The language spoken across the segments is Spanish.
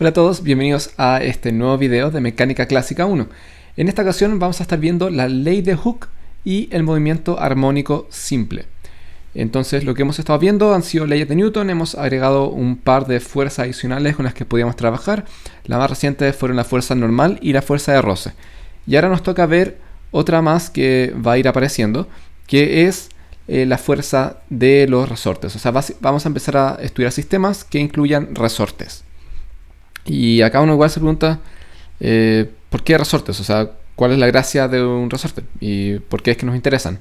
Hola a todos, bienvenidos a este nuevo video de Mecánica Clásica 1. En esta ocasión vamos a estar viendo la ley de Hooke y el movimiento armónico simple. Entonces lo que hemos estado viendo han sido leyes de Newton, hemos agregado un par de fuerzas adicionales con las que podíamos trabajar. La más reciente fueron la fuerza normal y la fuerza de roce. Y ahora nos toca ver otra más que va a ir apareciendo, que es la fuerza de los resortes. O sea, vamos a empezar a estudiar sistemas que incluyan resortes. Y acá uno igual se pregunta, ¿por qué resortes? O sea, ¿cuál es la gracia de un resorte? ¿Y por qué es que nos interesan?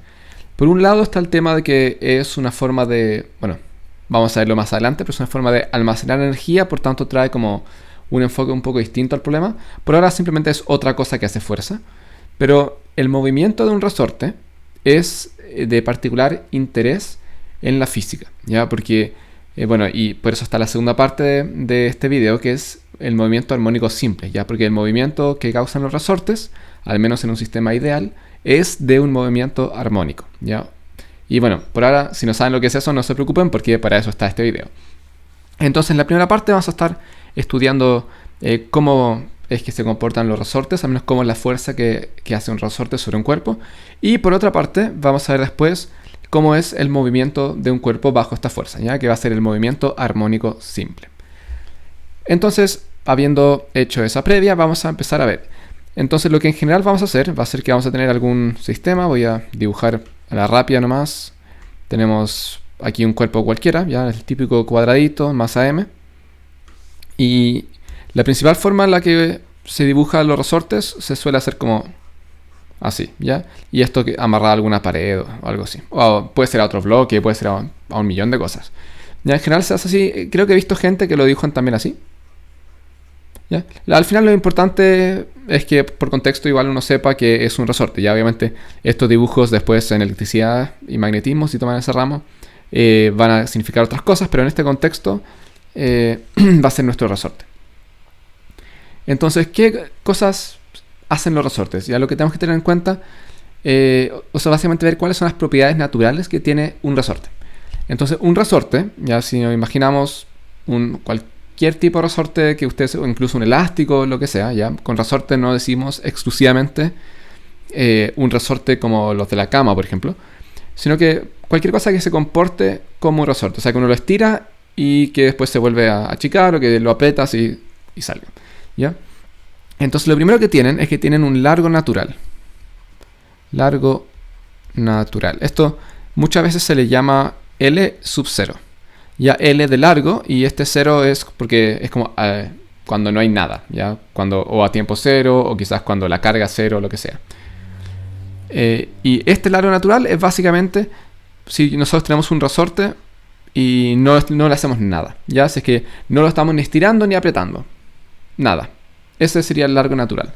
Por un lado está el tema de que es una forma de, bueno, vamos a verlo más adelante, pero es una forma de almacenar energía, por tanto trae como un enfoque un poco distinto al problema. Por ahora simplemente es otra cosa que hace fuerza. Pero el movimiento de un resorte es de particular interés en la física, ¿ya? Porque, bueno, y por eso está la segunda parte de este video, que es el movimiento armónico simple, ¿ya? Porque el movimiento que causan los resortes, al menos en un sistema ideal, es de un movimiento armónico, ¿ya? Y bueno, por ahora, si no saben lo que es eso, no se preocupen, porque para eso está este video. Entonces, en la primera parte vamos a estar estudiando cómo es que se comportan los resortes, al menos cómo es la fuerza que hace un resorte sobre un cuerpo. Y por otra parte, vamos a ver después cómo es el movimiento de un cuerpo bajo esta fuerza, ¿ya? Que va a ser el movimiento armónico simple. Entonces, habiendo hecho esa previa, vamos a empezar a ver. Entonces, lo que en general vamos a hacer va a ser que vamos a tener algún sistema. Voy a dibujar a la rápida nomás. Tenemos aquí un cuerpo cualquiera, ya el típico cuadradito, masa m. Y la principal forma en la que se dibujan los resortes se suele hacer como así, ¿ya? Y esto que amarra a alguna pared o algo así. O puede ser a otro bloque, puede ser a un millón de cosas. Ya en general se hace así. Creo que he visto gente que lo dibujan también así. ¿Ya? Al final lo importante es que por contexto igual uno sepa que es un resorte. Ya obviamente estos dibujos después en electricidad y magnetismo, si toman ese ramo, van a significar otras cosas, pero en este contexto va a ser nuestro resorte. Entonces, ¿qué cosas hacen los resortes? Ya lo que tenemos que tener en cuenta, o sea, básicamente ver cuáles son las propiedades naturales que tiene un resorte. Entonces, un resorte, ya si nos imaginamos cualquier tipo de resorte que ustedes, o incluso un elástico, lo que sea, ya con resorte no decimos exclusivamente un resorte como los de la cama, por ejemplo, sino que cualquier cosa que se comporte como un resorte, o sea, que uno lo estira y que después se vuelve a achicar o que lo aprietas y salga, ¿ya? Entonces lo primero que tienen es que tienen un largo natural. Largo natural. Esto muchas veces se le llama L sub 0. Ya L de largo, y este 0 es porque es como cuando no hay nada, ¿ya? O a tiempo 0, o quizás cuando la carga 0, lo que sea. Y este largo natural es básicamente si nosotros tenemos un resorte y no le hacemos nada, ¿ya? Así es que no lo estamos ni estirando ni apretando. Nada. Ese sería el largo natural.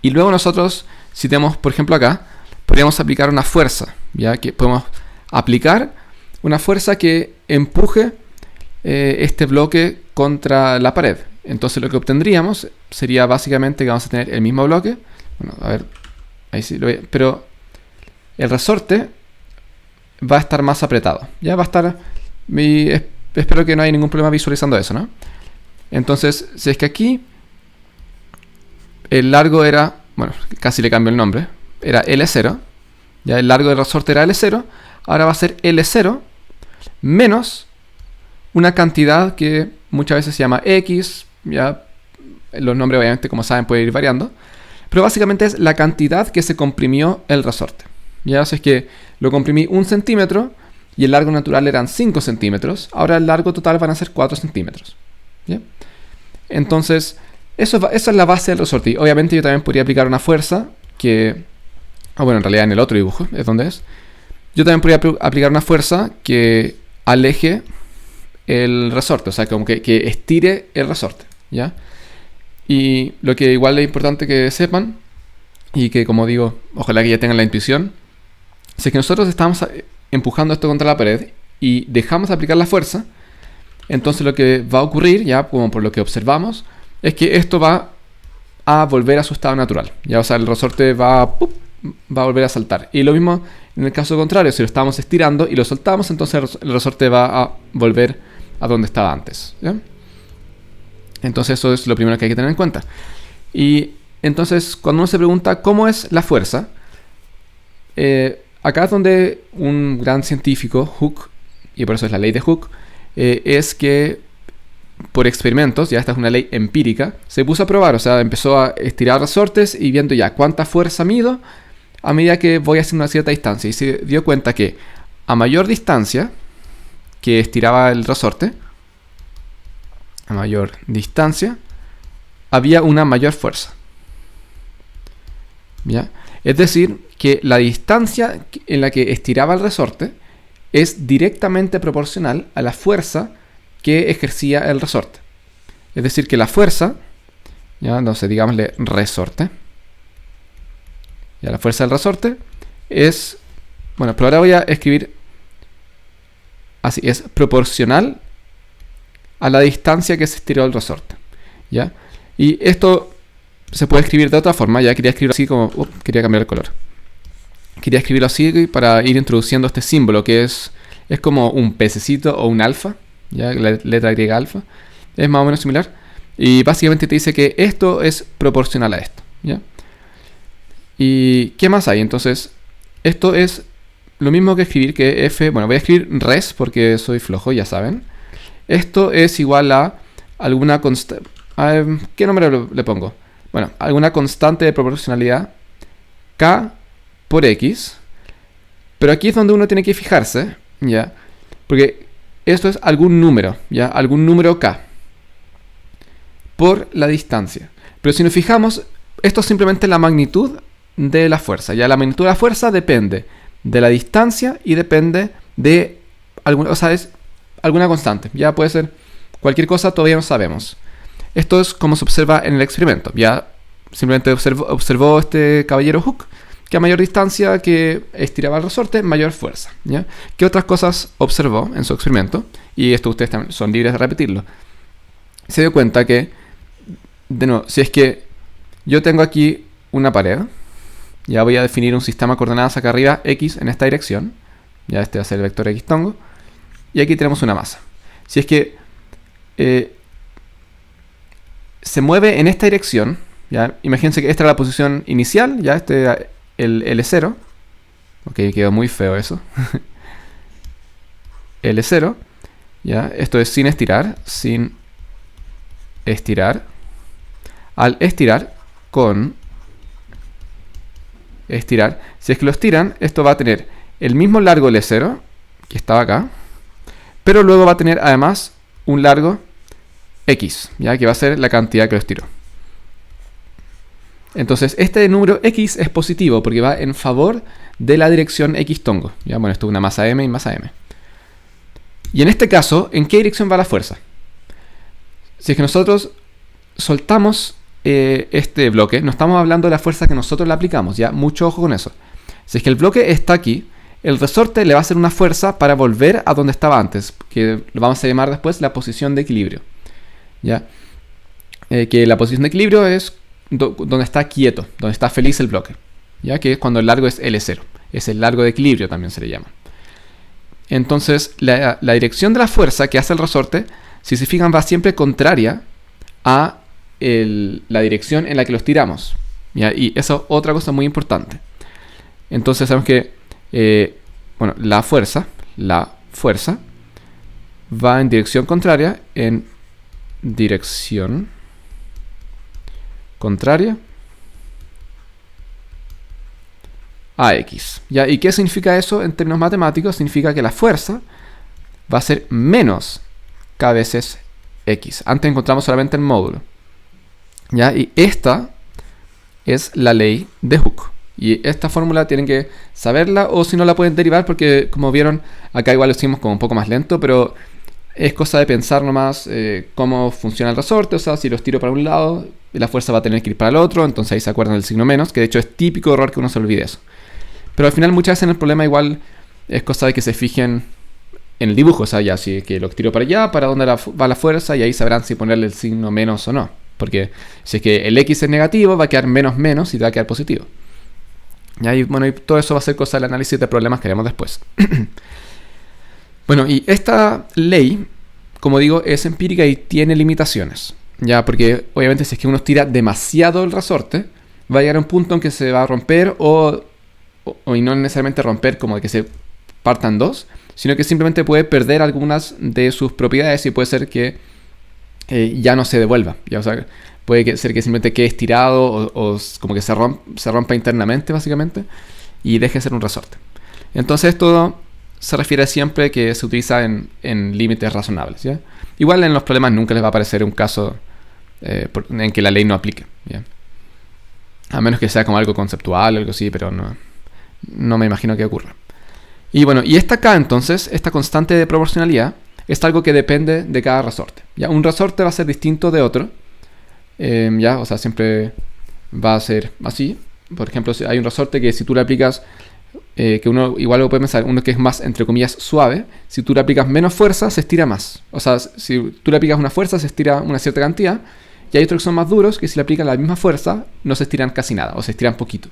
Y luego nosotros, si tenemos, por ejemplo acá, podríamos aplicar una fuerza, ¿ya? Que podemos aplicar una fuerza que empuje este bloque contra la pared. Entonces lo que obtendríamos sería básicamente que vamos a tener el mismo bloque. Bueno, a ver, ahí sí lo veo. Pero el resorte va a estar más apretado. Ya va a estar... espero que no haya ningún problema visualizando eso, ¿no? Entonces, si es que aquí el largo era, bueno, casi le cambio el nombre, era L0, ya el largo del resorte era L0, ahora va a ser L0 menos una cantidad que muchas veces se llama X, ya los nombres obviamente como saben pueden ir variando, pero básicamente es la cantidad que se comprimió el resorte. Ya si es que lo comprimí 1 centímetro y el largo natural eran 5 centímetros, ahora el largo total van a ser 4 centímetros. ¿Ya? Entonces, esa es la base del resorte. Y obviamente yo también podría aplicar una fuerza que... bueno, en realidad en el otro dibujo es donde es. Yo también podría aplicar una fuerza que aleje el resorte. O sea, como que estire el resorte, ¿ya? Y lo que igual es importante que sepan, y que como digo, ojalá que ya tengan la intuición, es que nosotros estamos empujando esto contra la pared y dejamos de aplicar la fuerza. Entonces lo que va a ocurrir, ya como por lo que observamos, es que esto va a volver a su estado natural. Ya, o sea, el resorte va a volver a saltar. Y lo mismo en el caso contrario, si lo estamos estirando y lo soltamos, entonces el resorte va a volver a donde estaba antes, ¿ya? Entonces eso es lo primero que hay que tener en cuenta. Y entonces cuando uno se pregunta cómo es la fuerza, acá es donde un gran científico, Hooke, y por eso es la ley de Hooke, es que por experimentos, ya esta es una ley empírica, se puso a probar, o sea, empezó a estirar resortes y viendo ya cuánta fuerza mido a medida que voy haciendo una cierta distancia. Y se dio cuenta que a mayor distancia que estiraba el resorte, a mayor distancia, había una mayor fuerza. ¿Ya? Es decir, que la distancia en la que estiraba el resorte es directamente proporcional a la fuerza que ejercía el resorte. Es decir, que la fuerza, ya, entonces digámosle resorte, ya, la fuerza del resorte es, bueno, pero ahora voy a escribir así, es proporcional a la distancia que se estiró el resorte, ¿ya? Y esto se puede escribir de otra forma, ya quería escribirlo así como, quería cambiar el color. Quería escribirlo así para ir introduciendo este símbolo que es como un pececito o un alfa, ya, la letra griega alfa, es más o menos similar. Y básicamente te dice que esto es proporcional a esto, ¿ya? ¿Y qué más hay? Entonces, esto es lo mismo que escribir que f, bueno, voy a escribir res porque soy flojo, ya saben. Esto es igual a alguna constante, ¿qué nombre le pongo? Bueno, alguna constante de proporcionalidad k por x, pero aquí es donde uno tiene que fijarse, ¿ya? Porque esto es algún número, ¿ya? Algún número k por la distancia. Pero si nos fijamos, esto es simplemente la magnitud de la fuerza, ¿ya? La magnitud de la fuerza depende de la distancia y depende de alguna, o sea, es alguna constante, ya puede ser cualquier cosa, todavía no sabemos. Esto es como se observa en el experimento, ya simplemente observó este caballero Hooke que a mayor distancia que estiraba el resorte, mayor fuerza, ¿ya? ¿Qué otras cosas observó en su experimento? Y esto ustedes también son libres de repetirlo. Se dio cuenta que, de nuevo, si es que yo tengo aquí una pared, ya voy a definir un sistema de coordenadas acá arriba, x en esta dirección, ya este va a ser el vector x tongo, y aquí tenemos una masa. Si es que se mueve en esta dirección, ya, imagínense que esta era la posición inicial, ya este era el L0, ok, quedó muy feo eso, L0, ya, esto es sin estirar, al estirar con estirar, si es que lo estiran, esto va a tener el mismo largo L0 que estaba acá, pero luego va a tener además un largo x, ya que va a ser la cantidad que lo estiró. Entonces este número x es positivo porque va en favor de la dirección x tongo. Ya, bueno, esto es una masa m y masa m. Y en este caso, ¿en qué dirección va la fuerza? Si es que nosotros soltamos este bloque, no estamos hablando de la fuerza que nosotros le aplicamos, ya, mucho ojo con eso. Si es que el bloque está aquí, el resorte le va a hacer una fuerza para volver a donde estaba antes, que lo vamos a llamar después la posición de equilibrio, ya, que la posición de equilibrio es donde está quieto, donde está feliz el bloque, ya, que es cuando el largo es L0, es el largo de equilibrio también se le llama. Entonces la dirección de la fuerza que hace el resorte, si se fijan, va siempre contraria a la dirección en la que los tiramos, ¿ya? Y eso es otra cosa muy importante. Entonces sabemos que bueno, la fuerza va en dirección contraria, a x, ¿ya? ¿Y qué significa eso en términos matemáticos? Significa que la fuerza va a ser menos k veces x. Antes encontramos solamente el módulo, ¿ya? Y esta es la ley de Hooke. Y esta fórmula tienen que saberla, o si no la pueden derivar, porque como vieron, acá igual lo hicimos como un poco más lento, pero es cosa de pensar nomás cómo funciona el resorte. O sea, si los tiro para un lado, la fuerza va a tener que ir para el otro, entonces ahí se acuerdan del signo menos, que de hecho es típico error que uno se olvide eso. Pero al final muchas veces en el problema igual es cosa de que se fijen en el dibujo, o sea, ya si que lo tiro para allá, para dónde va la fuerza, y ahí sabrán si ponerle el signo menos o no. Porque si es que el x es negativo, va a quedar menos y va a quedar positivo. Y bueno, y todo eso va a ser cosa del análisis de problemas que haremos después. Bueno, y esta ley, como digo, es empírica y tiene limitaciones, Ya, porque obviamente si es que uno estira demasiado el resorte, va a llegar a un punto en que se va a romper y no necesariamente romper como de que se partan dos, sino que simplemente puede perder algunas de sus propiedades y puede ser que ya no se devuelva. Ya, o sea, puede ser que simplemente quede estirado o como que se rompa internamente básicamente y deje de ser un resorte. Entonces esto se refiere siempre que se utiliza en límites razonables, ¿ya? Igual en los problemas nunca les va a aparecer un caso en que la ley no aplique, ¿ya? A menos que sea como algo conceptual o algo así, pero no me imagino que ocurra. Y bueno, y esta K entonces, esta constante de proporcionalidad, es algo que depende de cada resorte, ¿ya? Un resorte va a ser distinto de otro, ¿ya? O sea, siempre va a ser así. Por ejemplo, si hay un resorte que si tú le aplicas, que uno igual lo puede pensar, uno que es más, entre comillas, suave, si tú le aplicas menos fuerza, se estira más. O sea, si tú le aplicas una fuerza, se estira una cierta cantidad. Y hay otros que son más duros, que si le aplican la misma fuerza, no se estiran casi nada, o se estiran poquito.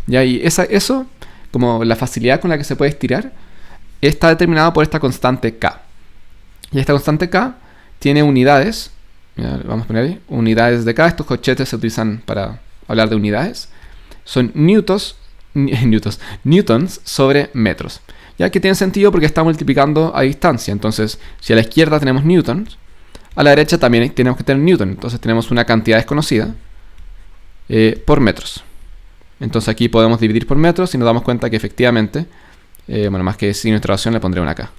¿Ya? Y eso, como la facilidad con la que se puede estirar, está determinado por esta constante K. Y esta constante K tiene unidades. Mira, vamos a poner ahí, unidades de K. Estos corchetes se utilizan para hablar de unidades. Son newtons sobre metros. Ya que tiene sentido porque está multiplicando a distancia. Entonces, si a la izquierda tenemos newtons, a la derecha también tenemos que tener newton. Entonces tenemos una cantidad desconocida por metros. Entonces aquí podemos dividir por metros y nos damos cuenta que efectivamente, bueno, más que signo de interrogación le pondré una K.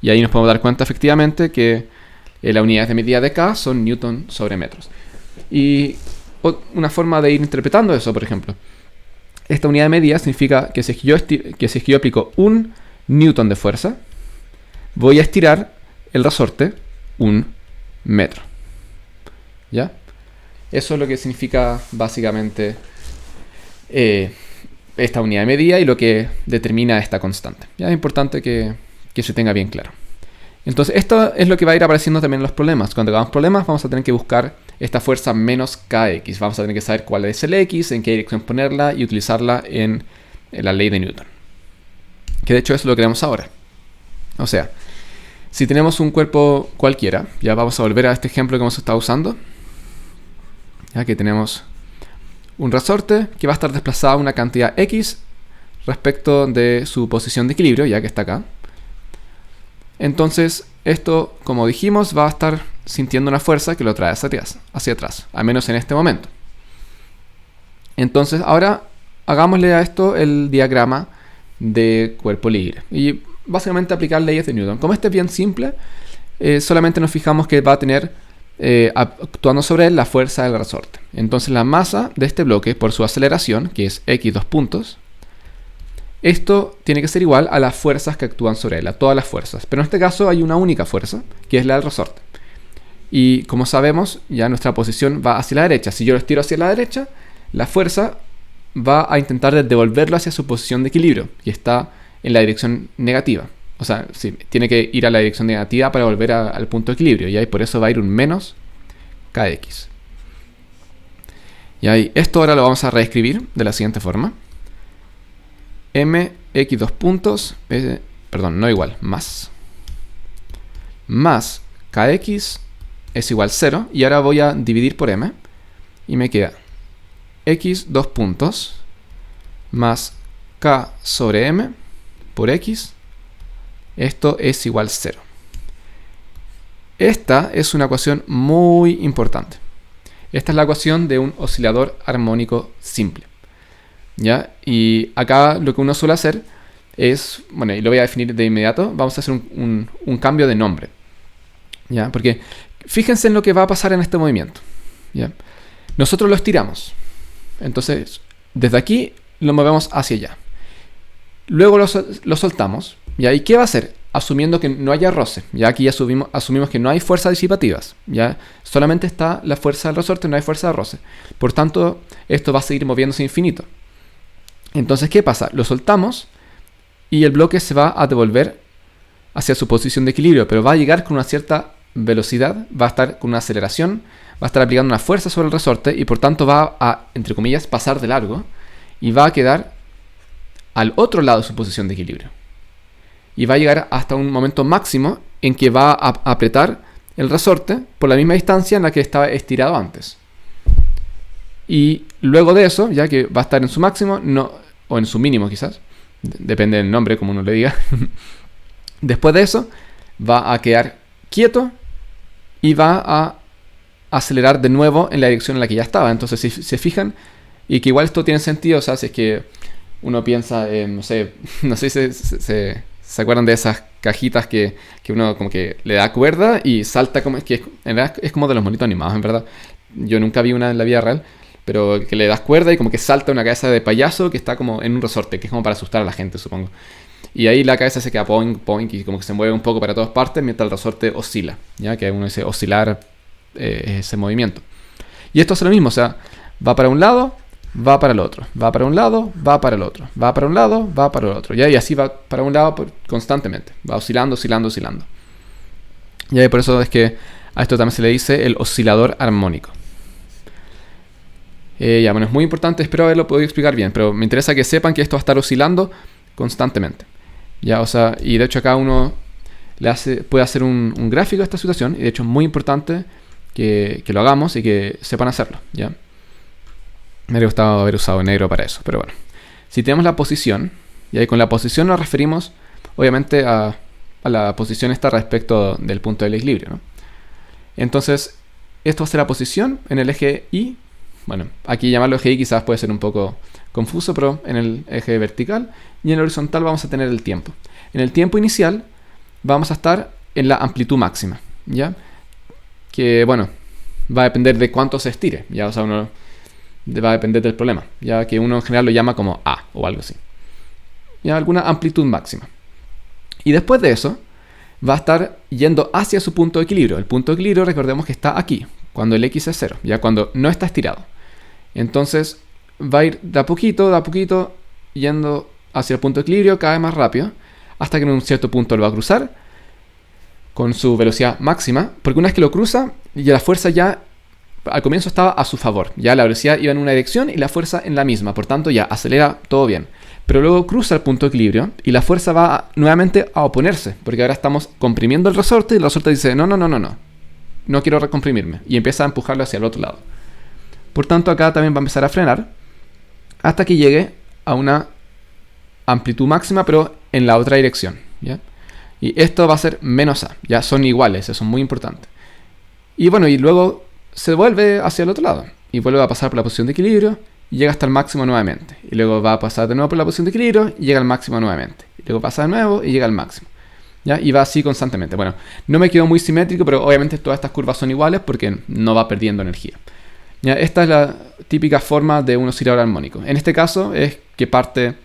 Y ahí nos podemos dar cuenta efectivamente que las unidades de medida de K son newton sobre metros. Y una forma de ir interpretando eso, por ejemplo, esta unidad de medida significa que si es que yo aplico un newton de fuerza, voy a estirar el resorte un metro. ¿Ya? Eso es lo que significa básicamente esta unidad de medida y lo que determina esta constante. ¿Ya? Es importante que se tenga bien claro. Entonces esto es lo que va a ir apareciendo también en los problemas. Cuando hagamos problemas vamos a tener que buscar esta fuerza menos kx. Vamos a tener que saber cuál es el x, en qué dirección ponerla y utilizarla en la ley de Newton. Que de hecho es lo que vemos ahora. O sea, si tenemos un cuerpo cualquiera, ya vamos a volver a este ejemplo que hemos estado usando. Ya que tenemos un resorte que va a estar desplazado a una cantidad x respecto de su posición de equilibrio, ya que está acá. Entonces, esto, como dijimos, va a estar sintiendo una fuerza que lo trae hacia atrás, al menos en este momento. Entonces, ahora hagámosle a esto el diagrama de cuerpo libre. Y básicamente aplicar leyes de Newton. Como este es bien simple, solamente nos fijamos que va a tener, actuando sobre él, la fuerza del resorte. Entonces, la masa de este bloque, por su aceleración, que es x dos puntos, esto tiene que ser igual a las fuerzas que actúan sobre él, a todas las fuerzas. Pero en este caso hay una única fuerza, que es la del resorte. Y como sabemos, ya nuestra posición va hacia la derecha. Si yo lo estiro hacia la derecha, la fuerza va a intentar devolverlo hacia su posición de equilibrio, y está en la dirección negativa. O sea, sí, tiene que ir a la dirección negativa para volver al punto de equilibrio. Y ahí por eso va a ir un menos kx. Y ahí, esto ahora lo vamos a reescribir de la siguiente forma. mx dos puntos, perdón, no igual, más kx es igual 0. Y ahora voy a dividir por m. Y me queda x dos puntos más k sobre m por x. Esto es igual 0. Esta es una ecuación muy importante. Esta es la ecuación de un oscilador armónico simple. ¿Ya? Y acá lo que uno suele hacer es, bueno, y lo voy a definir de inmediato, vamos a hacer un cambio de nombre. ¿Ya? Porque fíjense en lo que va a pasar en este movimiento. ¿Ya? Nosotros lo estiramos. Entonces, desde aquí lo movemos hacia allá. Luego lo soltamos. ¿Ya? ¿Y qué va a hacer? Asumiendo que no haya roce. Ya aquí asumimos que no hay fuerzas disipativas. ¿Ya? Solamente está la fuerza del resorte, no hay fuerza de roce. Por tanto, esto va a seguir moviéndose infinito. Entonces, ¿qué pasa? Lo soltamos y el bloque se va a devolver hacia su posición de equilibrio, pero va a llegar con una cierta velocidad, va a estar con una aceleración, va a estar aplicando una fuerza sobre el resorte y por tanto va a, entre comillas, pasar de largo y va a quedar al otro lado de su posición de equilibrio. Y va a llegar hasta un momento máximo en que va a apretar el resorte por la misma distancia en la que estaba estirado antes. Y luego de eso, ya que va a estar en su máximo, o en su mínimo quizás, depende del nombre, como uno le diga. Después de eso, va a quedar quieto y va a acelerar de nuevo en la dirección en la que ya estaba. Entonces, si se fijan, y que igual esto tiene sentido, o sea, si es que uno piensa, no sé si se acuerdan de esas cajitas que uno como que le da cuerda y salta, como que en verdad es como de los monitos animados, en verdad. Yo nunca vi una en la vida real, pero que le das cuerda y como que salta una cabeza de payaso que está como en un resorte, que es como para asustar a la gente, supongo. Y ahí la cabeza se queda poink, poink y como que se mueve un poco para todas partes mientras el resorte oscila, ya que uno dice oscilar ese movimiento. Y esto es lo mismo, o sea, va para un lado, va para el otro, va para un lado, va para el otro, va para un lado, va para el otro, ¿ya? Y así va para un lado constantemente, va oscilando, oscilando, oscilando. Y por eso es que a esto también se le dice el oscilador armónico. Ya, bueno, es muy importante, espero haberlo podido explicar bien, pero me interesa que sepan que esto va a estar oscilando constantemente. Ya, o sea, y de hecho acá uno puede hacer un gráfico de esta situación, y de hecho es muy importante que lo hagamos y que sepan hacerlo, ¿ya? Me hubiera gustado haber usado negro para eso, pero bueno. Si tenemos la posición, y ahí con la posición nos referimos obviamente a la posición esta respecto del punto del equilibrio, ¿no? Entonces, esto va a ser la posición en el eje Y. Bueno, aquí llamarlo eje Y quizás puede ser un poco confuso, pero en el eje vertical y en el horizontal vamos a tener el tiempo. En el tiempo inicial vamos a estar en la amplitud máxima, ¿ya? Que, bueno, va a depender de cuánto se estire, ¿ya? O sea, uno va a depender del problema, ya que uno en general lo llama como A o algo así. Ya, alguna amplitud máxima. Y después de eso, va a estar yendo hacia su punto de equilibrio. El punto de equilibrio, recordemos que está aquí, cuando el X es 0, ya cuando no está estirado. Entonces, va a ir de a poquito, yendo hacia el punto de equilibrio cada vez más rápido, hasta que en un cierto punto lo va a cruzar con su velocidad máxima, porque una vez que lo cruza, ya la fuerza ya al comienzo estaba a su favor, ya la velocidad iba en una dirección y la fuerza en la misma, por tanto ya acelera todo bien. Pero luego cruza el punto de equilibrio y la fuerza va nuevamente a oponerse, porque ahora estamos comprimiendo el resorte y el resorte dice no quiero recomprimirme, y empieza a empujarlo hacia el otro lado. Por tanto acá también va a empezar a frenar hasta que llegue a una amplitud máxima, pero en la otra dirección, ¿ya? Y esto va a ser menos A, ya son iguales, eso es muy importante. Y bueno, y luego se vuelve hacia el otro lado y vuelve a pasar por la posición de equilibrio y llega hasta el máximo nuevamente. Y luego va a pasar de nuevo por la posición de equilibrio y llega al máximo nuevamente. Y luego pasa de nuevo y llega al máximo, ¿ya? Y va así constantemente. Bueno, no me quedó muy simétrico, pero obviamente todas estas curvas son iguales porque no va perdiendo energía, ¿ya? Esta es la típica forma de un oscilador armónico. En este caso es que parte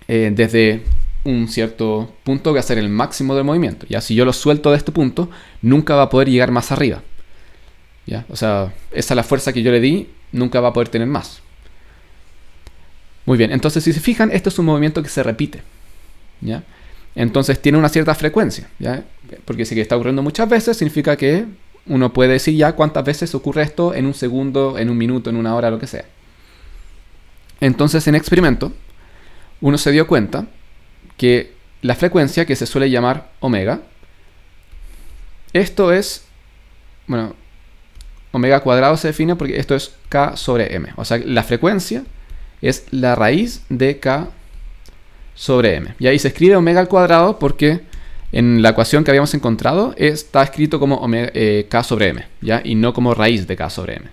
desde un cierto punto que va a ser el máximo del movimiento. Ya, si yo lo suelto de este punto, nunca va a poder llegar más arriba, ¿ya? O sea, esa es la fuerza que yo le di, nunca va a poder tener más. Muy bien, entonces si se fijan, esto es un movimiento que se repite, ¿ya? Entonces tiene una cierta frecuencia, ¿ya? Porque si está ocurriendo muchas veces, significa que uno puede decir ya cuántas veces ocurre esto en un segundo, en un minuto, en una hora, lo que sea. Entonces en experimento, uno se dio cuenta que la frecuencia, que se suele llamar omega, esto es, bueno, omega cuadrado se define porque esto es k sobre m. O sea, la frecuencia es la raíz de k sobre m. Y ahí se escribe omega al cuadrado porque en la ecuación que habíamos encontrado está escrito como omega, k sobre m, ¿ya? Y no como raíz de k sobre m.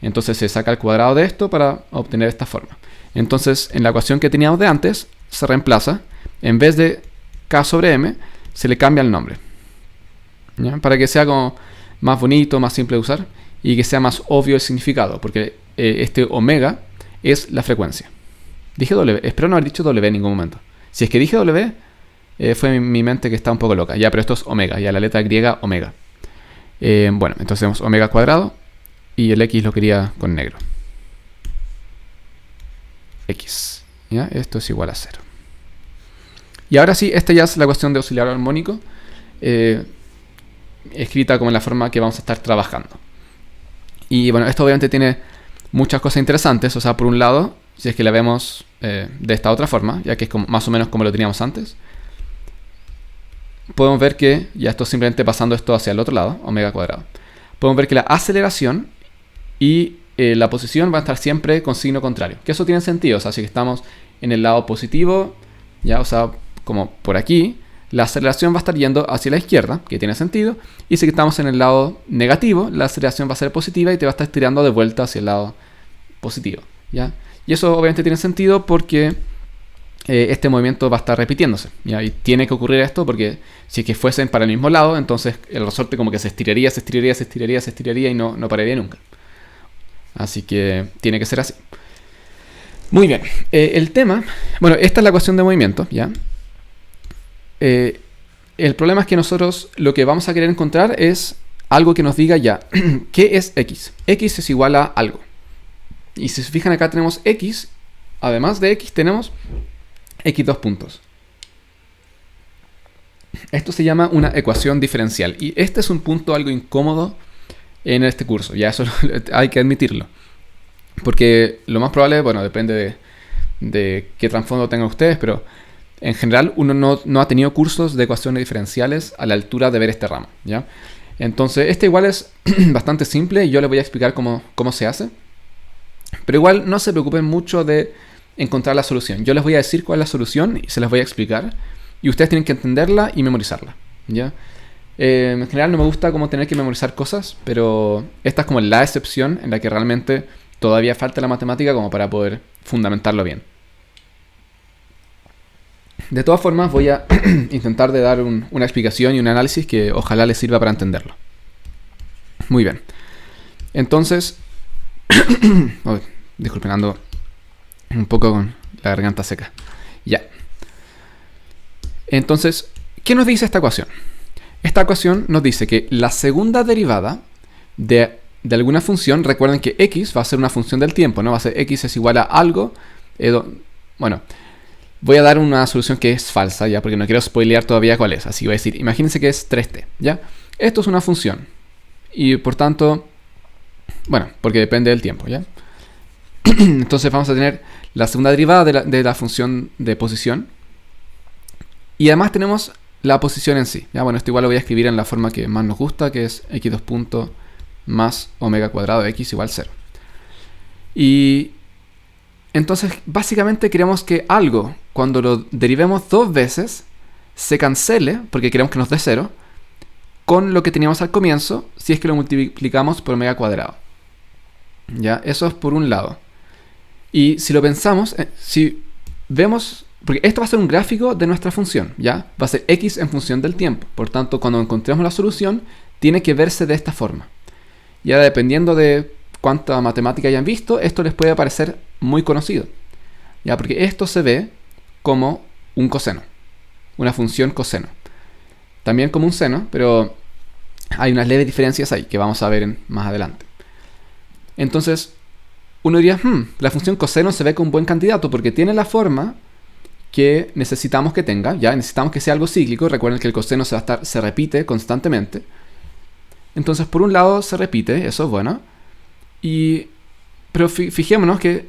Entonces se saca el cuadrado de esto para obtener esta forma. Entonces en la ecuación que teníamos de antes se reemplaza, en vez de k sobre m, se le cambia el nombre, ¿ya? Para que sea como más bonito, más simple de usar y que sea más obvio el significado, porque este omega es la frecuencia. Dije W, espero no haber dicho W en ningún momento. Si es que dije W, fue mi mente que está un poco loca. Ya, pero esto es omega, ya la letra griega omega. Bueno, entonces tenemos omega cuadrado y el X lo quería con negro. X, ¿ya? Esto es igual a 0. Y ahora sí, esta ya es la cuestión de oscilador armónico, escrita como en la forma que vamos a estar trabajando. Y bueno, esto obviamente tiene muchas cosas interesantes. O sea, por un lado, si es que la vemos de esta otra forma, ya que es como, más o menos como lo teníamos antes, podemos ver que, ya esto simplemente pasando esto hacia el otro lado, omega cuadrado, podemos ver que la aceleración y la posición va a estar siempre con signo contrario. Que eso tiene sentido, o sea, si estamos en el lado positivo, ya, o sea, como por aquí, la aceleración va a estar yendo hacia la izquierda, que tiene sentido, y si estamos en el lado negativo, la aceleración va a ser positiva y te va a estar tirando de vuelta hacia el lado positivo, ¿ya? Y eso obviamente tiene sentido porque este movimiento va a estar repitiéndose, ¿ya? Y tiene que ocurrir esto porque si es que fuesen para el mismo lado, entonces el resorte como que se estiraría y no pararía nunca. Así que tiene que ser así. Muy bien, el tema, bueno, esta es la ecuación de movimiento, ¿ya? El problema es que nosotros lo que vamos a querer encontrar es algo que nos diga ya, ¿qué es x? X es igual a algo. Y si se fijan acá tenemos x, además de x tenemos x dos puntos. Esto se llama una ecuación diferencial. Y este es un punto algo incómodo en este curso, ya eso hay que admitirlo. Porque lo más probable, bueno, depende de qué trasfondo tengan ustedes, pero en general uno no ha tenido cursos de ecuaciones diferenciales a la altura de ver este ramo, ¿ya? Entonces, este igual es bastante simple y yo les voy a explicar cómo se hace. Pero igual no se preocupen mucho de encontrar la solución. Yo les voy a decir cuál es la solución y se las voy a explicar. Y ustedes tienen que entenderla y memorizarla, ¿ya? En general no me gusta como tener que memorizar cosas, pero esta es como la excepción en la que realmente todavía falta la matemática como para poder fundamentarlo bien. De todas formas voy a intentar de dar una explicación y un análisis que ojalá les sirva para entenderlo. Muy bien. Entonces, disculpen, ando un poco con la garganta seca. Ya. Entonces, ¿qué nos dice esta ecuación? Esta ecuación nos dice que la segunda derivada de alguna función, recuerden que x va a ser una función del tiempo, ¿no? Va a ser x es igual a algo. Bueno, voy a dar una solución que es falsa, ¿ya? Porque no quiero spoilear todavía cuál es. Así voy a decir, imagínense que es 3t, ¿ya? Esto es una función. Y por tanto, bueno, porque depende del tiempo, ¿ya? Entonces vamos a tener la segunda derivada de la función de posición. Y además tenemos la posición en sí, ¿ya? Bueno, esto igual lo voy a escribir en la forma que más nos gusta, que es x dos puntos más omega cuadrado de x igual 0. Y entonces básicamente queremos que algo, cuando lo derivemos dos veces, se cancele, porque queremos que nos dé 0, con lo que teníamos al comienzo, si es que lo multiplicamos por omega cuadrado. ¿Ya? Eso es por un lado. Y si lo pensamos, si vemos, porque esto va a ser un gráfico de nuestra función, ¿ya? Va a ser x en función del tiempo. Por tanto, cuando encontremos la solución, tiene que verse de esta forma. Y ahora, dependiendo de cuánta matemática hayan visto, esto les puede parecer muy conocido, ¿ya? Porque esto se ve como un coseno, una función coseno. También como un seno, pero hay unas leves diferencias ahí que vamos a ver más adelante. Entonces, uno diría, la función coseno se ve como un buen candidato porque tiene la forma que necesitamos que tenga, ya necesitamos que sea algo cíclico. Recuerden que el coseno se repite constantemente. Entonces, por un lado se repite, eso es bueno. Pero fijémonos que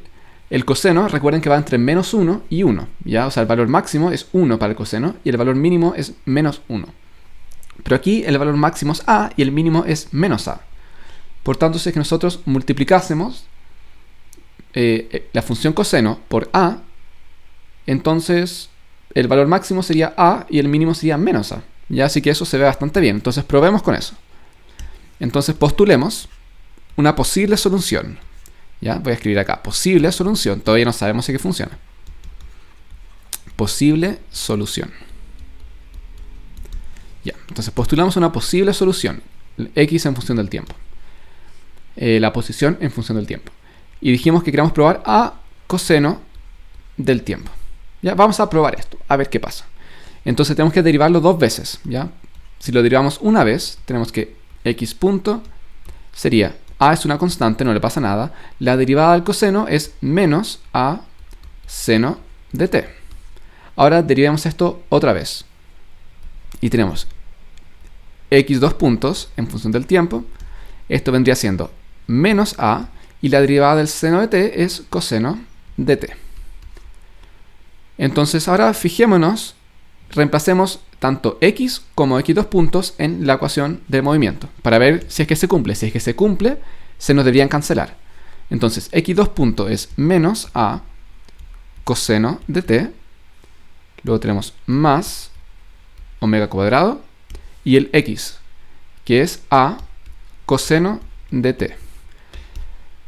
el coseno, recuerden que va entre menos 1 y 1, ¿ya? O sea, el valor máximo es 1 para el coseno y el valor mínimo es menos 1. Pero aquí el valor máximo es a y el mínimo es menos a. Por tanto, si es que nosotros multiplicásemos la función coseno por a, entonces el valor máximo sería a y el mínimo sería menos a. ¿Ya? Así que eso se ve bastante bien. Entonces probemos con eso. Entonces postulemos una posible solución. ¿Ya? Voy a escribir acá, posible solución. Todavía no sabemos si que funciona. Posible solución. Ya, entonces postulamos una posible solución. X en función del tiempo. La posición en función del tiempo. Y dijimos que queríamos probar a coseno del tiempo. Ya, vamos a probar esto, a ver qué pasa. Entonces tenemos que derivarlo dos veces. ¿Ya? Si lo derivamos una vez, tenemos que x punto sería, a es una constante, no le pasa nada. La derivada del coseno es menos a seno de t. Ahora derivamos esto otra vez. Y tenemos x dos puntos en función del tiempo. Esto vendría siendo menos a, y la derivada del seno de t es coseno de t. Entonces ahora fijémonos reemplacemos tanto x como x2 puntos en la ecuación de movimiento para ver si es que se cumple. Si es que se cumple, se nos deberían cancelar. Entonces, x2 punto es menos a coseno de t. Luego tenemos más omega cuadrado. Y el x, que es a coseno de t.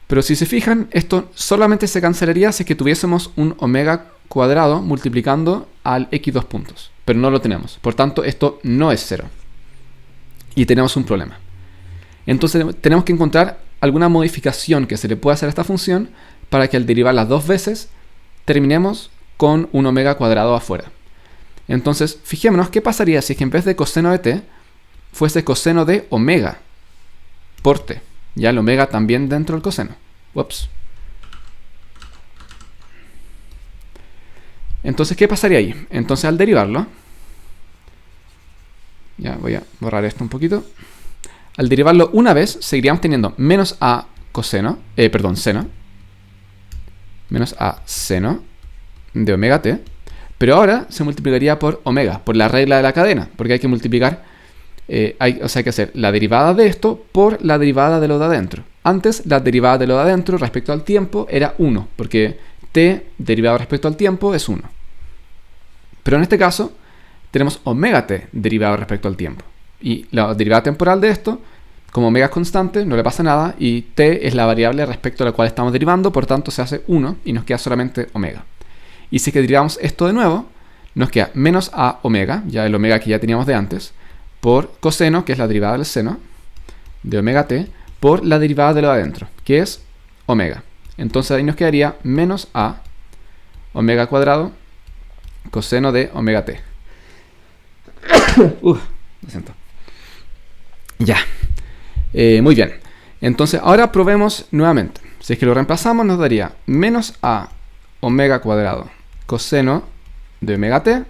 Pero si se fijan, esto solamente se cancelaría si es que tuviésemos un omega cuadrado multiplicando al x2 puntos. Pero no lo tenemos. Por tanto, esto no es 0. Y tenemos un problema. Entonces tenemos que encontrar alguna modificación que se le pueda hacer a esta función para que al derivarla dos veces terminemos con un omega cuadrado afuera. Entonces, fijémonos qué pasaría si es que en vez de coseno de t fuese coseno de omega por t. Ya el omega también dentro del coseno. Ups. Entonces, ¿qué pasaría ahí? Entonces, al derivarlo, ya voy a borrar esto un poquito. Al derivarlo una vez, seguiríamos teniendo menos a coseno, seno, menos a seno de omega t, pero ahora se multiplicaría por omega, por la regla de la cadena, porque hay que multiplicar, hay que hacer la derivada de esto por la derivada de lo de adentro. Antes, la derivada de lo de adentro respecto al tiempo era 1, porque t derivado respecto al tiempo es 1. Pero en este caso, tenemos omega t derivado respecto al tiempo. Y la derivada temporal de esto, como omega es constante, no le pasa nada, y t es la variable respecto a la cual estamos derivando, por tanto se hace 1 y nos queda solamente omega. Y si es que derivamos esto de nuevo, nos queda menos a omega, ya el omega que ya teníamos de antes, por coseno, que es la derivada del seno, de omega t, por la derivada de lo de adentro, que es omega. Entonces ahí nos quedaría menos a omega cuadrado coseno de omega t. Lo siento. Ya. Muy bien. Entonces ahora probemos nuevamente. Si es que lo reemplazamos nos daría menos a omega cuadrado coseno de omega t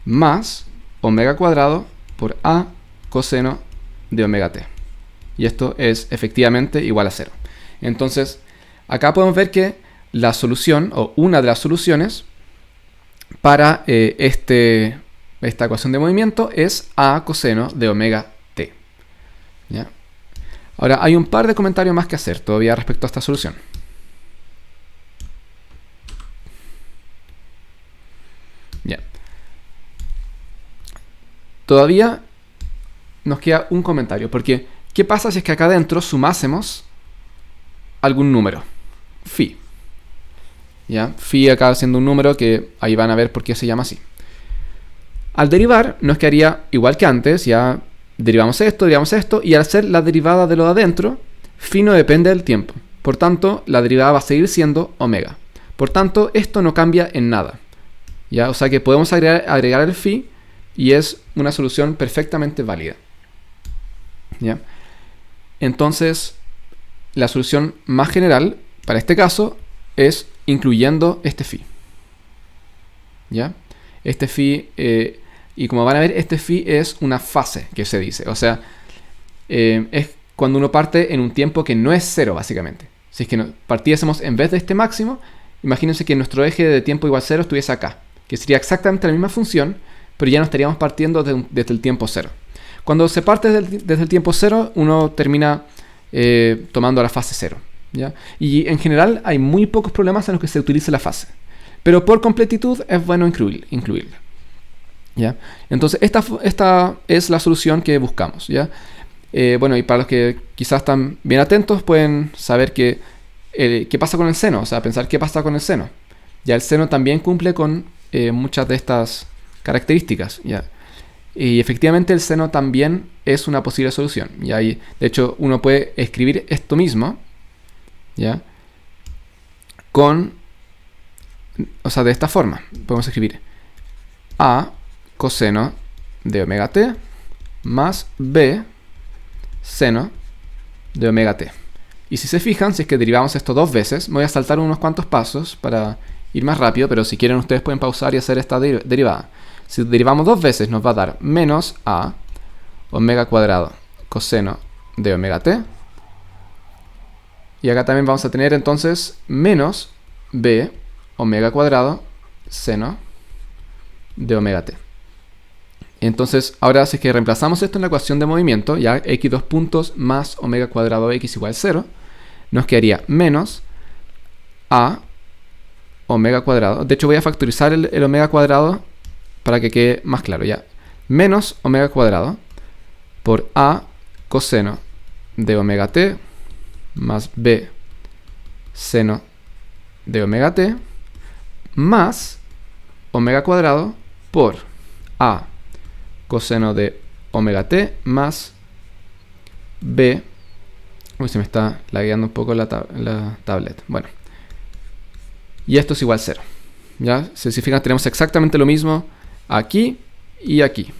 más omega cuadrado por a coseno de omega t. Y esto es efectivamente igual a 0. Entonces, acá podemos ver que la solución, o una de las soluciones para esta ecuación de movimiento es a coseno de omega t. ¿Ya? Ahora, hay un par de comentarios más que hacer todavía respecto a esta solución. Ya. Todavía nos queda un comentario, porque ¿qué pasa si es que acá adentro sumásemos algún número? Phi. ¿Ya? Phi acaba siendo un número que ahí van a ver por qué se llama así. Al derivar nos quedaría igual que antes, ya derivamos esto, y al hacer la derivada de lo de adentro, phi no depende del tiempo. Por tanto, la derivada va a seguir siendo omega. Por tanto, esto no cambia en nada. ¿Ya? O sea que podemos agregar el phi y es una solución perfectamente válida. ¿Ya? Entonces, la solución más general para este caso es incluyendo este phi. ¿Ya? Este phi, y como van a ver, este phi es una fase que se dice. O sea, es cuando uno parte en un tiempo que no es 0, básicamente. Si es que partiésemos en vez de este máximo, imagínense que nuestro eje de tiempo igual 0 estuviese acá, que sería exactamente la misma función, pero ya no estaríamos partiendo desde el tiempo 0. Cuando se parte desde el tiempo 0, uno termina tomando la fase 0. ¿Ya? Y en general hay muy pocos problemas en los que se utilice la fase. Pero por completitud es bueno incluirla. ¿Ya? Entonces esta es la solución que buscamos. ¿Ya? Bueno, y para los que quizás están bien atentos, pueden saber qué pasa con el seno. O sea, pensar qué pasa con el seno. Ya el seno también cumple con muchas de estas características. ¿Ya? Y efectivamente el seno también es una posible solución. ¿Ya? Y de hecho uno puede escribir esto mismo, ¿ya? De esta forma. Podemos escribir a coseno de omega t más b seno de omega t. Y si se fijan, si es que derivamos esto dos veces, me voy a saltar unos cuantos pasos para ir más rápido, pero si quieren ustedes pueden pausar y hacer esta derivada. Si derivamos dos veces nos va a dar menos a omega cuadrado coseno de omega t. Y acá también vamos a tener entonces menos b omega cuadrado seno de omega t. Entonces, ahora si es que reemplazamos esto en la ecuación de movimiento, ya x dos puntos más omega cuadrado x igual 0, nos quedaría menos a omega cuadrado. De hecho, voy a factorizar el omega cuadrado para que quede más claro, ya. Menos omega cuadrado por a coseno de omega t más b seno de omega t más omega cuadrado por a coseno de omega t más b. Uy, se me está lagueando un poco la tablet. Bueno. Y esto es igual a 0. ¿Ya? Si se fijan, tenemos exactamente lo mismo aquí y aquí,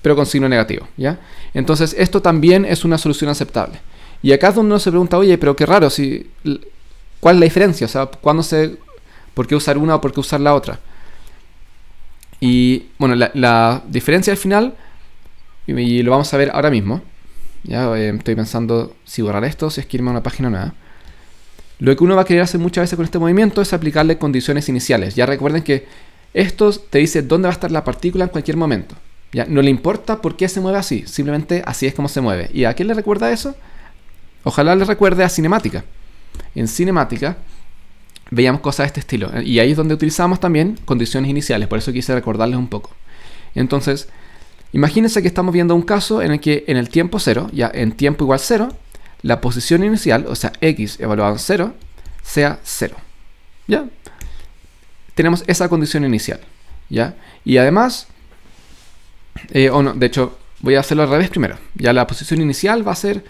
pero con signo negativo. ¿Ya? Entonces, esto también es una solución aceptable. Y acá es donde uno se pregunta, oye, pero qué raro, ¿cuál es la diferencia? O sea, ¿por qué usar una o por qué usar la otra? Y bueno, la diferencia al final, y lo vamos a ver ahora mismo. Ya estoy pensando si borrar esto, si es que irme a una página nueva. Lo que uno va a querer hacer muchas veces con este movimiento es aplicarle condiciones iniciales. Ya recuerden que esto te dice dónde va a estar la partícula en cualquier momento. Ya no le importa por qué se mueve así, simplemente así es como se mueve. ¿Y a quién le recuerda eso? Ojalá le recuerde a cinemática. En cinemática veíamos cosas de este estilo. Y ahí es donde utilizamos también condiciones iniciales. Por eso quise recordarles un poco. Entonces, imagínense que estamos viendo un caso en el que en el tiempo 0, ya en tiempo igual 0, la posición inicial, o sea, x evaluado en 0, sea 0. ¿Ya? Tenemos esa condición inicial. ¿Ya? Y además, de hecho, voy a hacerlo al revés primero. Ya la posición inicial va a ser,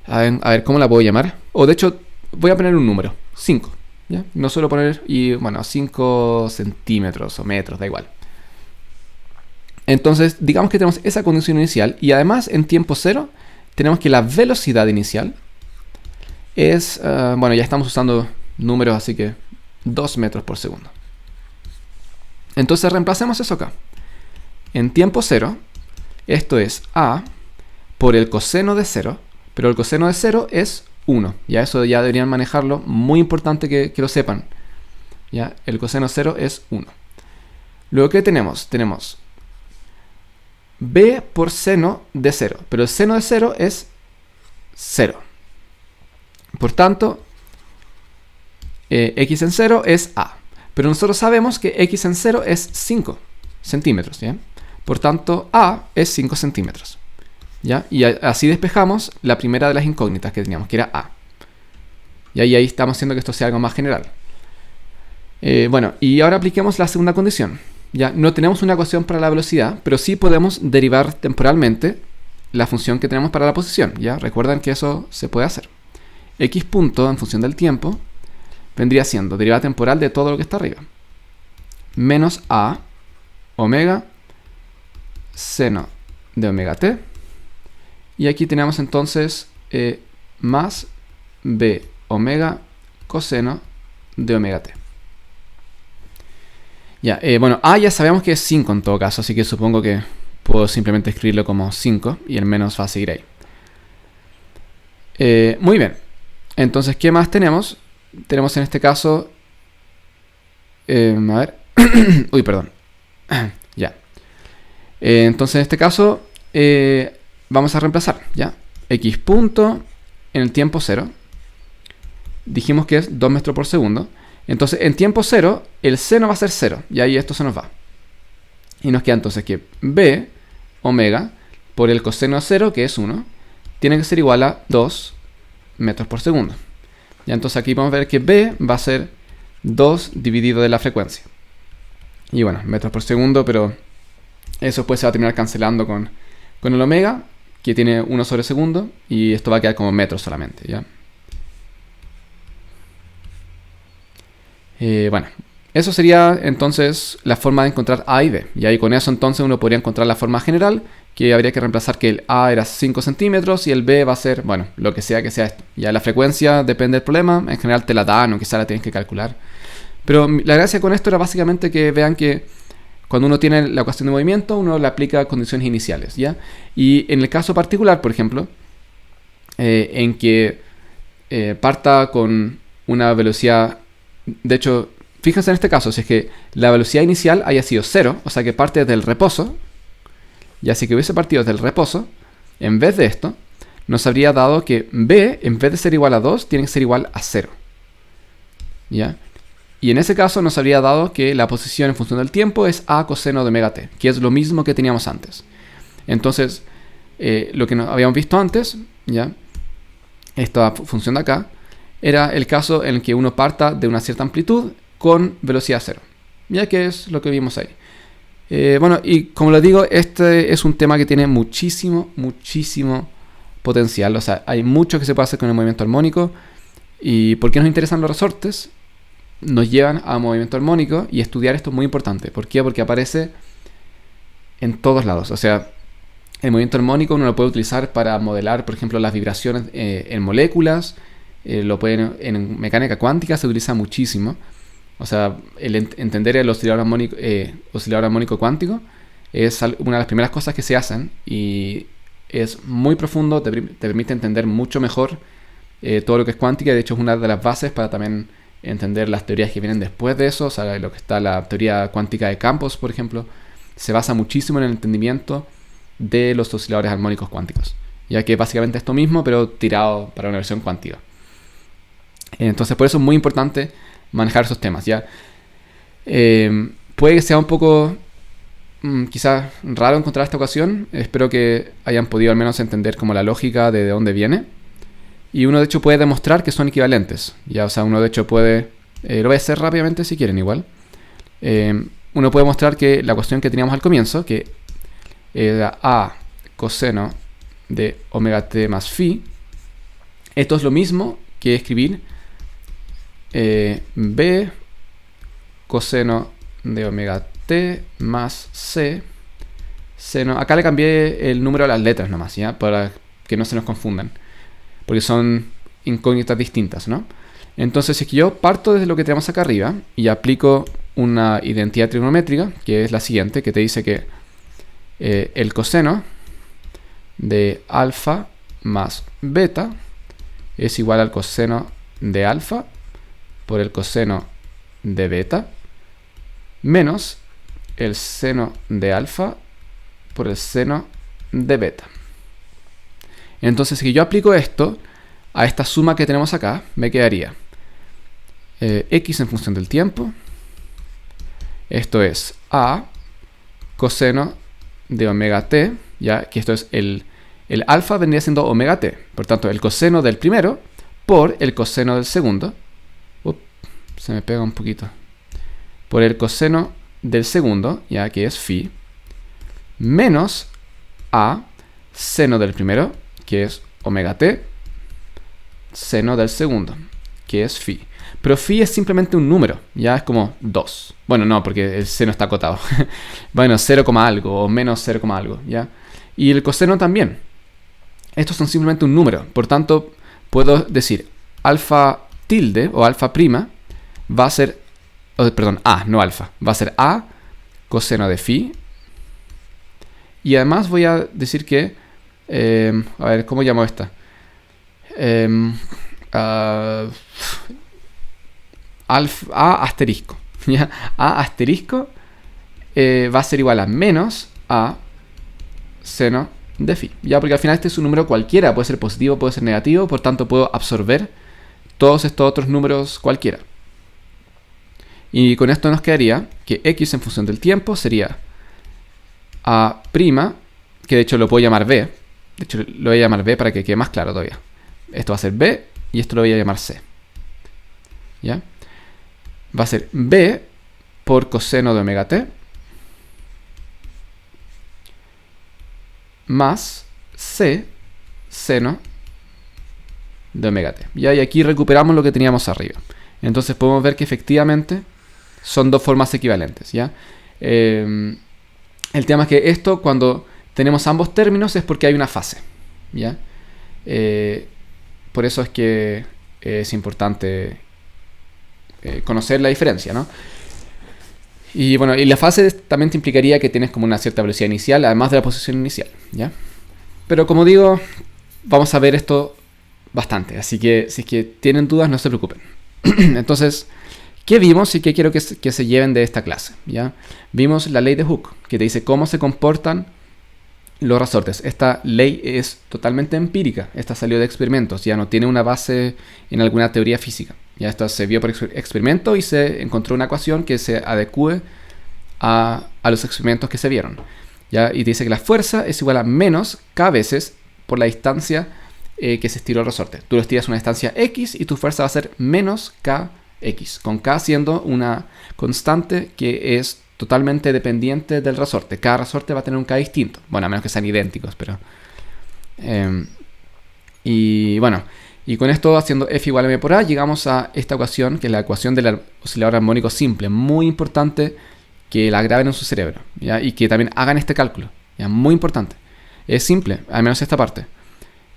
a ver, ¿cómo la puedo llamar? O de hecho, voy a poner un número, 5. ¿Ya? No suelo poner, 5 centímetros o metros, da igual. Entonces, digamos que tenemos esa condición inicial y además en tiempo 0 tenemos que la velocidad inicial es, ya estamos usando números, así que 2 metros por segundo. Entonces reemplacemos eso acá. En tiempo 0, esto es a por el coseno de 0, pero el coseno de 0 es 1. Ya eso ya deberían manejarlo, muy importante que lo sepan. Ya, el coseno de 0 es 1. Luego, ¿qué tenemos? Tenemos b por seno de 0, pero el seno de 0 es 0. Por tanto, x en 0 es a. Pero nosotros sabemos que x en 0 es 5 centímetros. ¿Ya? Por tanto, a es 5 centímetros. ¿Ya? Y así despejamos la primera de las incógnitas que teníamos, que era a. Y ahí estamos haciendo que esto sea algo más general. Y ahora apliquemos la segunda condición. Ya no tenemos una ecuación para la velocidad, pero sí podemos derivar temporalmente la función que tenemos para la posición. Ya recuerden que eso se puede hacer. X punto en función del tiempo vendría siendo derivada temporal de todo lo que está arriba. Menos a omega seno de omega t. Y aquí tenemos entonces más b omega coseno de omega t. Ya, a ya sabemos que es 5 en todo caso, así que supongo que puedo simplemente escribirlo como 5 y el menos va a seguir ahí. Muy bien. Entonces, ¿qué más tenemos? Tenemos en este caso... a ver. Uy, perdón. Ya. Entonces, en este caso, vamos a reemplazar, ¿ya? X punto en el tiempo 0. Dijimos que es 2 metros por segundo. Entonces, en tiempo 0, el seno va a ser 0. Y ahí esto se nos va. Y nos queda entonces que b omega por el coseno de 0, que es 1, tiene que ser igual a 2 metros por segundo. Ya, entonces aquí vamos a ver que b va a ser 2 dividido de la frecuencia. Y bueno, metros por segundo, pero eso después se va a terminar cancelando con el omega, que tiene 1 sobre segundo, y esto va a quedar como metros solamente, ¿ya? Eso sería entonces la forma de encontrar a y b. Y ahí con eso entonces uno podría encontrar la forma general, que habría que reemplazar que el a era 5 centímetros y el b va a ser, lo que sea esto. Ya la frecuencia depende del problema, en general te la dan o quizá la tienes que calcular. Pero la gracia con esto era básicamente que vean que cuando uno tiene la ecuación de movimiento, uno le aplica condiciones iniciales, ¿ya? Y en el caso particular, por ejemplo, en que parta con una velocidad... De hecho, fíjense en este caso, si es que la velocidad inicial haya sido 0, o sea que parte del reposo, Ya si que hubiese partido del reposo, en vez de esto, nos habría dado que b, en vez de ser igual a 2, tiene que ser igual a 0. ¿Ya? Y en ese caso nos habría dado que la posición en función del tiempo es a coseno de omega t, que es lo mismo que teníamos antes. Entonces, lo que habíamos visto antes, ¿ya? Esta función de acá, era el caso en el que uno parta de una cierta amplitud con velocidad 0. Ya que es lo que vimos ahí. Bueno, y como les digo, este es un tema que tiene muchísimo potencial. O sea, hay mucho que se puede hacer con el movimiento armónico. ¿Y por qué nos interesan los resortes? Nos llevan a movimiento armónico, y estudiar esto es muy importante. ¿Por qué? Porque aparece en todos lados. O sea, el movimiento armónico uno lo puede utilizar para modelar, por ejemplo, las vibraciones en moléculas. En mecánica cuántica se utiliza muchísimo. O sea, entender el oscilador armónico cuántico es una de las primeras cosas que se hacen, y es muy profundo, te permite entender mucho mejor todo lo que es cuántica. De hecho, es una de las bases para también entender las teorías que vienen después de eso. O sea, lo que está la teoría cuántica de campos, por ejemplo, se basa muchísimo en el entendimiento de los osciladores armónicos cuánticos, ya que básicamente esto mismo, pero tirado para una versión cuántica. Entonces, por eso es muy importante manejar esos temas, ¿ya? Puede que sea un poco quizás raro encontrar esta ocasión. Espero que hayan podido al menos entender como la lógica de dónde viene. Y uno de hecho puede demostrar que son equivalentes, ¿ya? O sea, uno de hecho puede... lo voy a hacer rápidamente si quieren igual. Uno puede mostrar que la cuestión que teníamos al comienzo, que era a coseno de omega t más phi, esto es lo mismo que escribir b coseno de omega t más c seno. Acá le cambié el número a las letras nomás, ¿ya? Para que no se nos confundan, porque son incógnitas distintas, ¿no? Entonces, si es que yo parto desde lo que tenemos acá arriba y aplico una identidad trigonométrica, que es la siguiente, que te dice que el coseno de alfa más beta es igual al coseno de alfa por el coseno de beta menos el seno de alfa por el seno de beta. Entonces, si yo aplico esto a esta suma que tenemos acá, me quedaría x en función del tiempo. Esto es a coseno de omega t, ya que esto es el alfa vendría siendo omega t. Por tanto, el coseno del primero por el coseno del segundo. Se me pega un poquito. Por el coseno del segundo, ya que es phi, menos a seno del primero, que es omega t, seno del segundo, que es phi. Pero phi es simplemente un número, ya es como 2. Bueno, no, porque el seno está acotado. Bueno, 0, algo o menos 0, algo, ¿ya? Y el coseno también. Estos son simplemente un número. Por tanto, puedo decir alfa tilde o alfa prima va a ser, perdón, a, no alfa. Va a ser a coseno de phi. Y además voy a decir que, a ver, ¿cómo llamo esta? A asterisco, ¿ya? A asterisco va a ser igual a menos a seno de phi, ya, porque al final este es un número cualquiera, puede ser positivo, puede ser negativo, por tanto puedo absorber todos estos otros números cualquiera. Y con esto nos quedaría que x en función del tiempo sería a', que de hecho lo puedo llamar b, de hecho lo voy a llamar b para que quede más claro todavía. Esto va a ser b y esto lo voy a llamar c, ¿ya? Va a ser b por coseno de omega t más c seno de omega t. ¿Ya? Y aquí recuperamos lo que teníamos arriba. Entonces podemos ver que efectivamente son dos formas equivalentes, ¿ya? El tema es que esto, cuando tenemos ambos términos, es porque hay una fase, ¿ya? Por eso es que es importante conocer la diferencia, ¿no? Y bueno, y la fase también te implicaría que tienes como una cierta velocidad inicial, además de la posición inicial, ¿ya? Pero como digo, vamos a ver esto bastante, así que si es que tienen dudas, no se preocupen. Entonces, ¿qué vimos y qué quiero que se lleven de esta clase? ¿Ya? Vimos la ley de Hooke, que te dice cómo se comportan los resortes. Esta ley es totalmente empírica. Esta salió de experimentos, ya no tiene una base en alguna teoría física. Ya esto se vio por experimento y se encontró una ecuación que se adecue a los experimentos que se vieron. ¿Ya? Y dice que la fuerza es igual a menos k veces por la distancia que se estiró el resorte. Tú lo estiras una distancia x y tu fuerza va a ser menos kx, con k siendo una constante que es totalmente dependiente del resorte. Cada resorte va a tener un k distinto. Bueno, a menos que sean idénticos, pero... y bueno, y con esto, haciendo f igual a m por a, llegamos a esta ecuación, que es la ecuación del oscilador armónico simple. Muy importante que la graben en su cerebro, ¿ya? Y que también hagan este cálculo, ¿ya? Muy importante. Es simple, al menos esta parte.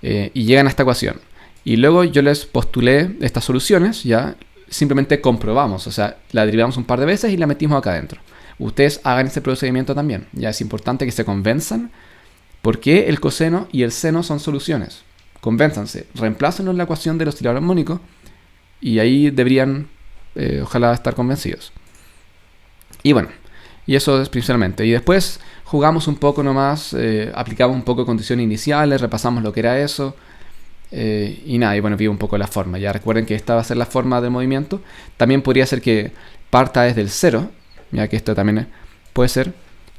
Y llegan a esta ecuación. Y luego yo les postulé estas soluciones, ¿ya? Simplemente comprobamos, o sea, la derivamos un par de veces y la metimos acá adentro. Ustedes hagan este procedimiento también. Ya es importante que se convenzan por qué el coseno y el seno son soluciones. Convénzanse, reemplácenlo en la ecuación del oscilador armónico y ahí deberían, ojalá, estar convencidos. Y bueno, y eso es principalmente. Y después jugamos un poco nomás, aplicamos un poco de condiciones iniciales, repasamos lo que era eso. Y nada, y bueno, vi un poco la forma. Ya recuerden que esta va a ser la forma del movimiento. También podría ser que parta desde el cero. Ya que esto también puede ser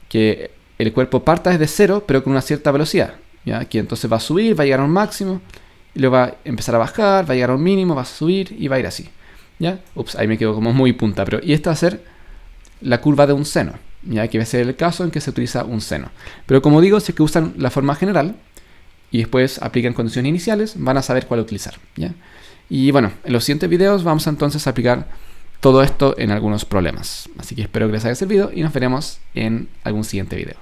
que el cuerpo parta desde cero, pero con una cierta velocidad. ¿Ya? Que entonces va a subir, va a llegar a un máximo, y luego va a empezar a bajar, va a llegar a un mínimo, va a subir y va a ir así. ¿Ya? Ups, ahí me quedo como muy punta. Pero, y esta va a ser la curva de un seno. ¿Ya? Que va a ser el caso en que se utiliza un seno. Pero como digo, si es que usan la forma general y después aplican condiciones iniciales, van a saber cuál utilizar. ¿Ya? Y bueno, en los siguientes videos vamos entonces a aplicar todo esto en algunos problemas. Así que espero que les haya servido y nos veremos en algún siguiente video.